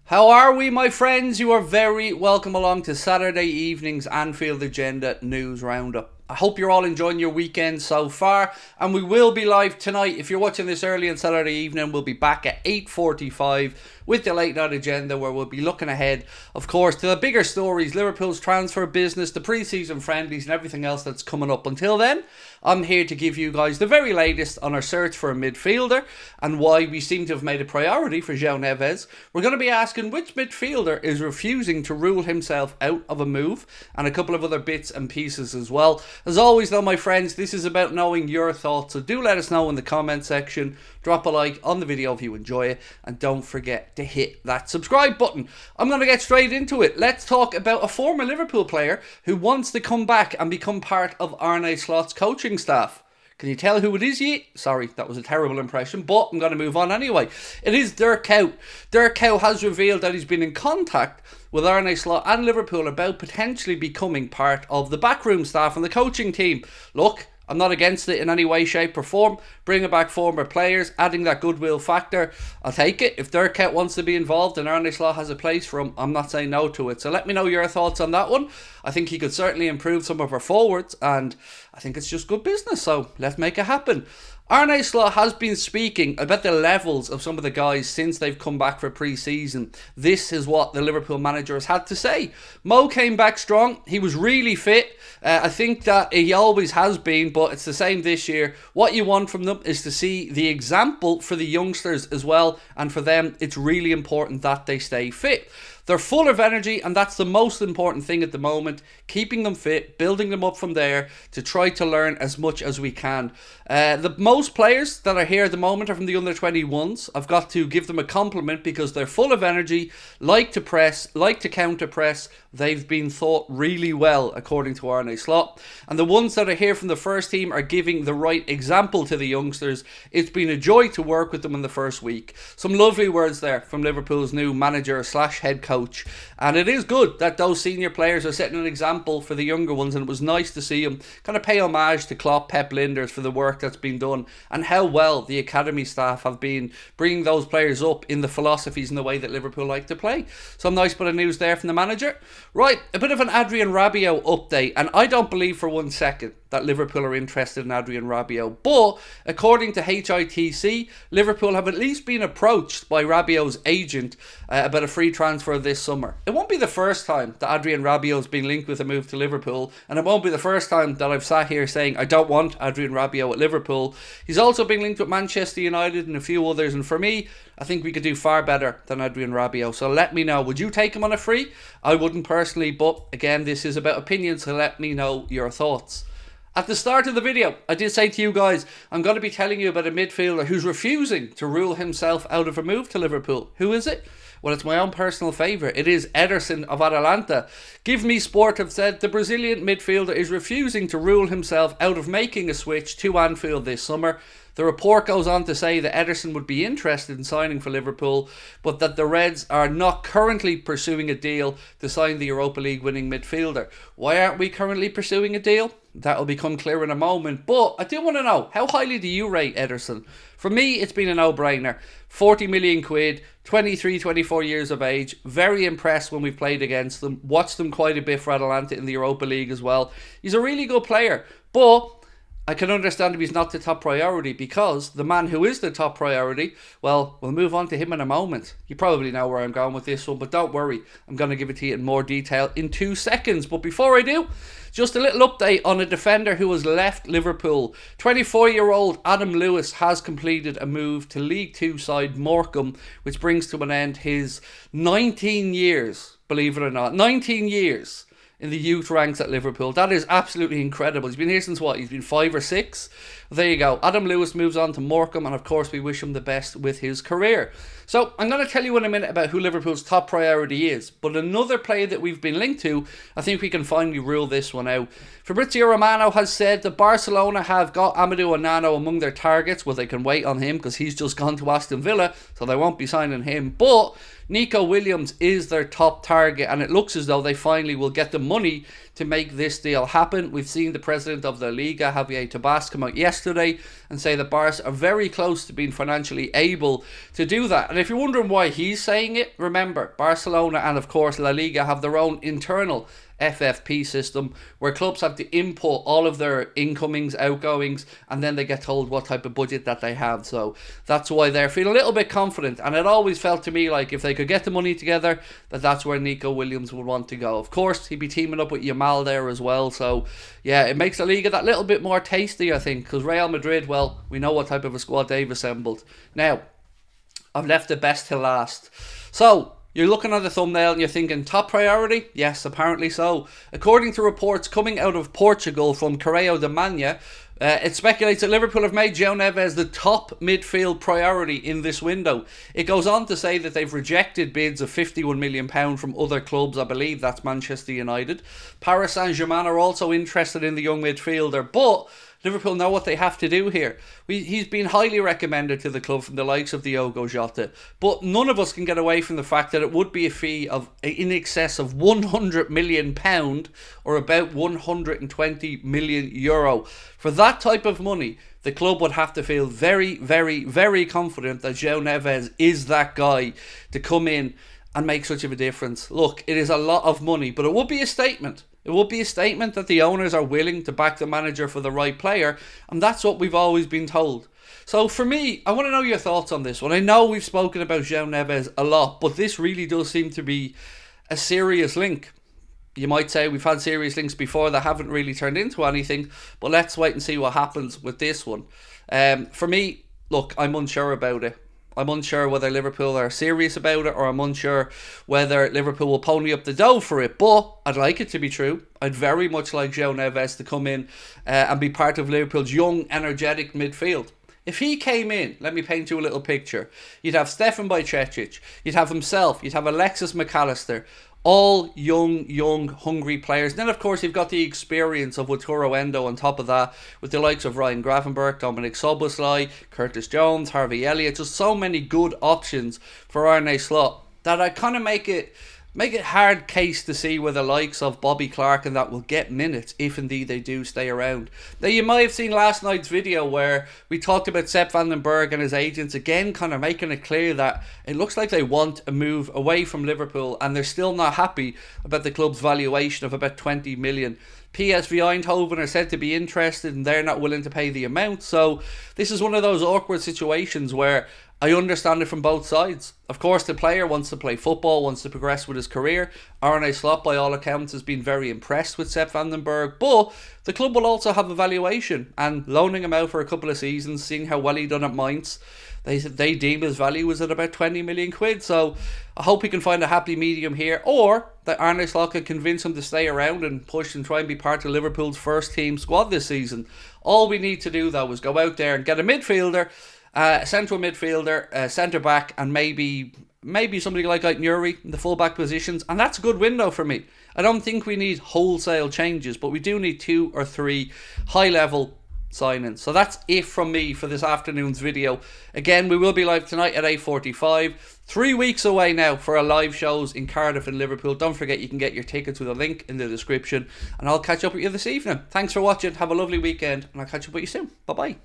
How are we, my friends? You are very welcome along to Saturday evening's Anfield Agenda News Roundup. I hope you're all enjoying your weekend so far, and we will be live tonight. If you're watching this early on Saturday evening, we'll be back at 8:45 with the late night agenda, where we'll be looking ahead, of course, to the bigger stories, Liverpool's transfer business, the pre-season friendlies, and everything else that's coming up. Until then, I'm here to give you guys the very latest on our search for a midfielder and why we seem to have made a priority for JOAO NEVES. We're going to be asking which midfielder is refusing to rule himself out of a move, and a couple of other bits and pieces as well. As always though, my friends, this is about knowing your thoughts, so do let us know in the comment section. Drop a like on the video if you enjoy it, and don't forget to hit that subscribe button. I'm going to get straight into it. Let's talk about a former Liverpool player who wants to come back and become part of Arne Slot's coaching staff. Can you tell who it is yet? Sorry, that was a terrible impression, but I'm going to move on anyway. It is Dirk Kuyt. Dirk Kuyt has revealed that he's been in contact with Arne Slot and Liverpool about potentially becoming part of the backroom staff and the coaching team. Look, I'm not against it in any way, shape or form. Bringing back former players, adding that goodwill factor, I'll take it. If Dirk Kuyt wants to be involved and Arne Slot has a place for him, I'm not saying no to it. So let me know your thoughts on that one. I think he could certainly improve some of our forwards, and I think it's just good business, so let's make it happen. Arne Slot has been speaking about the levels of some of the guys since they've come back for pre-season. This is what the Liverpool manager has had to say. Mo came back strong. He was really fit. I think that he always has been, but it's the same this year. What you want from them is to see the example for the youngsters as well, and for them it's really important that they stay fit. They're full of energy, and that's the most important thing at the moment. Keeping them fit, building them up from there to try to learn as much as we can. The most players that are here at the moment are from the under-21s. I've got to give them a compliment because they're full of energy, like to press, like to counter-press. They've been thought really well, according to Arne Slot. And the ones that are here from the first team are giving the right example to the youngsters. It's been a joy to work with them in the first week. Some lovely words there from Liverpool's new manager slash head coach. And it is good that those senior players are setting an example for the younger ones, and it was nice to see them kind of pay homage to Klopp, Pep, Linders for the work that's been done, and how well the academy staff have been bringing those players up in the philosophies and the way that Liverpool like to play. Some nice bit of news there from the manager. Right, a bit of an Adrien Rabiot update, and I don't believe for one second that Liverpool are interested in Adrien Rabiot, but according to HITC, Liverpool have at least been approached by Rabiot's agent about a free transfer this summer. It won't be the first time that Adrien Rabiot has been linked with a move to Liverpool, and it won't be the first time that I've sat here saying I don't want Adrien Rabiot at Liverpool. He's also been linked with Manchester United and a few others, and for me, I think we could do far better than Adrien Rabiot. So let me know, would you take him on a free? I wouldn't personally, but again, this is about opinion, so let me know your thoughts. At the start of the video, I did say to you guys, I'm going to be telling you about a midfielder who's refusing to rule himself out of a move to Liverpool. Who is it? Well, it's my own personal favourite. It is Ederson of Atalanta. Give Me Sport have said the Brazilian midfielder is refusing to rule himself out of making a switch to Anfield this summer. The report goes on to say that Ederson would be interested in signing for Liverpool, but that the Reds are not currently pursuing a deal to sign the Europa League winning midfielder. Why aren't we currently pursuing a deal? That'll become clear in a moment, but I do want to know, how highly do you rate Ederson? For me, it's been a no-brainer. 40 million quid, 23, 24 years of age. Very impressed when we've played against them. Watched them quite a bit for Atalanta in the Europa League as well. He's a really good player, but I can understand if he's not the top priority, because the man who is the top priority, well, we'll move on to him in a moment. You probably know where I'm going with this one, but don't worry. I'm going to give it to you in more detail in 2 seconds. But before I do, just a little update on a defender who has left Liverpool. 24-year-old Adam Lewis has completed a move to League Two side Morecambe, which brings to an end his 19 years, believe it or not. 19 years in the youth ranks at Liverpool. That is absolutely incredible. He's been here since what? He's been 5 or 6? There you go. Adam Lewis moves on to Morecambe, and of course we wish him the best with his career. So I'm going to tell you in a minute about who Liverpool's top priority is, but another player that we've been linked to, I think we can finally rule this one out. Fabrizio Romano has said that Barcelona have got Amadou Onana among their targets. Well, they can wait on him because he's just gone to Aston Villa, so they won't be signing him. But Nico Williams is their top target, and it looks as though they finally will get the money to make this deal happen. We've seen the president of La Liga, Javier Tebas, come out yesterday and say that Barca are very close to being financially able to do that. And if you're wondering why he's saying it, remember, Barcelona and of course La Liga have their own internal FFP system where clubs have to input all of their incomings, outgoings, and then they get told what type of budget that they have. So that's why they're feeling a little bit confident, and it always felt to me like if they could get the money together, that's where Nico Williams would want to go. Of course, he'd be teaming up with Yamal there as well, so yeah, it makes the Liga that little bit more tasty, I think, because Real Madrid, well, we know what type of a squad they've assembled. Now, I've left the best to last. So you're looking at the thumbnail and you're thinking, top priority? Yes, apparently so. According to reports coming out of Portugal from Correio da Manhã, it speculates that Liverpool have made JOAO Neves the top midfield priority in this window. It goes on to say that they've rejected bids of £51 million from other clubs. I believe that's Manchester United. Paris Saint-Germain are also interested in the young midfielder, but Liverpool know what they have to do here. He's been highly recommended to the club from the likes of Diogo Jota, but none of us can get away from the fact that it would be a fee of in excess of £100 million, or about €120 million. For that type of money, the club would have to feel very, very, very confident that JOAO Neves is that guy to come in and make such of a difference. Look, it is a lot of money, but it would be a statement. It would be a statement that the owners are willing to back the manager for the right player, and that's what we've always been told. So for me, I want to know your thoughts on this one. I know we've spoken about JOAO Neves a lot, but this really does seem to be a serious link. You might say we've had serious links before that haven't really turned into anything, but let's wait and see what happens with this one. For me, look, I'm unsure about it. I'm unsure whether Liverpool are serious about it, or I'm unsure whether Liverpool will pony up the dough for it, but I'd like it to be true. I'd very much like JOAO Neves to come in and be part of Liverpool's young, energetic midfield. If he came in, let me paint you a little picture. You'd have Stefan Bajcetic, you'd have himself, you'd have Alexis McAllister, all young, hungry players. Then, of course, you've got the experience of Wataru Endo on top of that, with the likes of Ryan Gravenberch, Dominic Szoboszlai, Curtis Jones, Harvey Elliott. Just so many good options for Arne Slot that I kind of make it hard case to see where the likes of Bobby Clark and that will get minutes if indeed they do stay around. Now, you might have seen last night's video where we talked about Sepp van den Berg and his agents again, kind of making it clear that it looks like they want a move away from Liverpool, and they're still not happy about the club's valuation of about 20 million. PSV Eindhoven are said to be interested, and they're not willing to pay the amount. So this is one of those awkward situations where I understand it from both sides. Of course, the player wants to play football, wants to progress with his career. Arne Slot, by all accounts, has been very impressed with Sepp van den Berg, but the club will also have a valuation, and loaning him out for a couple of seasons, seeing how well he done at Mainz, they deem his value was at about 20 million quid. So I hope he can find a happy medium here, or that Arne Slot can convince him to stay around and push and try and be part of Liverpool's first team squad this season. All we need to do, though, is go out there and get a midfielder, a central midfielder, a centre back, and maybe somebody like Nuri in the full back positions, and that's a good window for me. I don't think we need wholesale changes, but we do need 2 or 3 high level signings. So that's it from me for this afternoon's video. Again, we will be live tonight at 8:45. 3 weeks away now for our live shows in Cardiff and Liverpool. Don't forget you can get your tickets with a link in the description, and I'll catch up with you this evening. Thanks for watching. Have a lovely weekend, and I'll catch up with you soon. Bye bye.